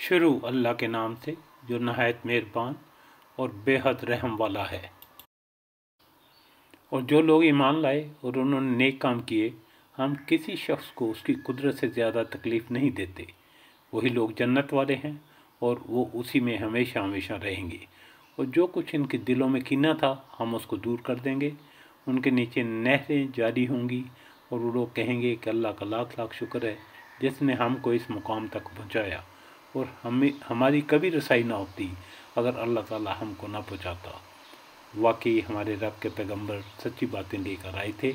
शुरू अल्लाह के नाम से जो नहायत मेहरबान और बेहद रहम वाला है। और जो लोग ईमान लाए और उन्होंने नेक काम किए, हम किसी शख्स को उसकी कुदरत से ज़्यादा तकलीफ़ नहीं देते। वही लोग जन्नत वाले हैं और वो उसी में हमेशा हमेशा रहेंगे। और जो कुछ इनके दिलों में कीना था, हम उसको दूर कर देंगे। उनके नीचे नहरें जारी होंगी और वो लोग कहेंगे कि अल्लाह का लाख लाख शुक्र है जिसने हमको इस मुकाम तक पहुँचाया, और हमारी कभी रसाई ना होती अगर अल्लाह ताला हमको ना पहुँचाता। वाकई हमारे रब के पैगंबर सच्ची बातें लेकर आए थे।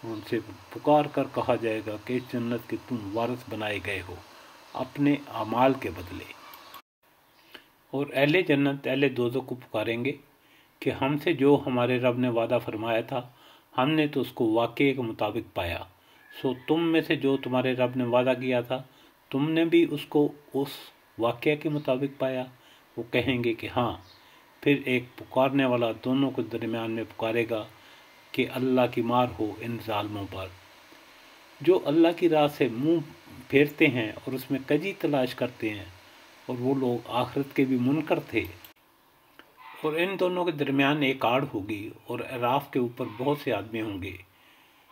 उनसे पुकार कर कहा जाएगा कि इस जन्नत के तुम वारिस बनाए गए हो अपने अमाल के बदले। और अहले जन्नत अहले दोज़ख को पुकारेंगे कि हमसे जो हमारे रब ने वादा फरमाया था, हमने तो उसको वाक़े के मुताबिक पाया। सो तुम में से जो तुम्हारे रब ने वादा किया था, तुमने भी उसको उस वाक़े के मुताबिक पाया। वो कहेंगे कि हाँ। फिर एक पुकारने वाला दोनों के दरमियान में पुकारेगा कि अल्लाह की मार हो इन ज़ालिमों पर, जो अल्लाह की राह से मुंह फेरते हैं और उसमें कजी तलाश करते हैं। और वो लोग आखिरत के भी मुनकर थे। और इन दोनों के दरमियान एक आड़ होगी और अराफ के ऊपर बहुत से आदमी होंगे।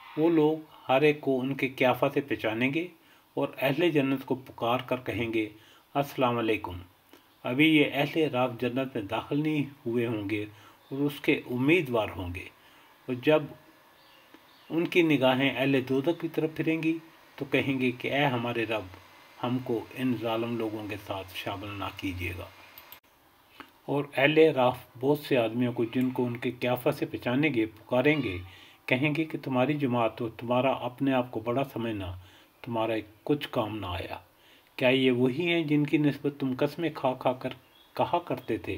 वो लोग हर एक को उनके क्याफा से पहचानेंगे और अहले जन्नत को पुकार कर कहेंगे अस्सलाम वालेकुम। अभी ये अहले अराफ जन्नत में दाखिल नहीं हुए होंगे और उसके उम्मीदवार होंगे। और जब उनकी निगाहें अहले दोज़ख की तरफ फिरेंगी तो कहेंगे कि ऐ हमारे रब, हमको इन जालिम लोगों के साथ शामिल ना कीजिएगा। और अहले राफ बहुत से आदमियों को जिनको उनके क्याफा से पहचानेंगे पुकारेंगे, कहेंगे कि तुम्हारी जमात और तुम्हारा अपने आप को बड़ा समझना तुम्हारा कुछ काम ना आया। क्या ये वही हैं जिनकी निस्बत तुम कसमें खा खा कर कहा करते थे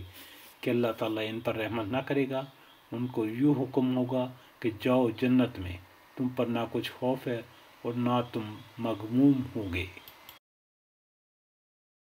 कि अल्लाह ताला इन पर रहमत ना करेगा? उनको यूँ हुक्म होगा कि जाओ जन्नत में, तुम पर ना कुछ खौफ है और ना तुम मगमूम होगे।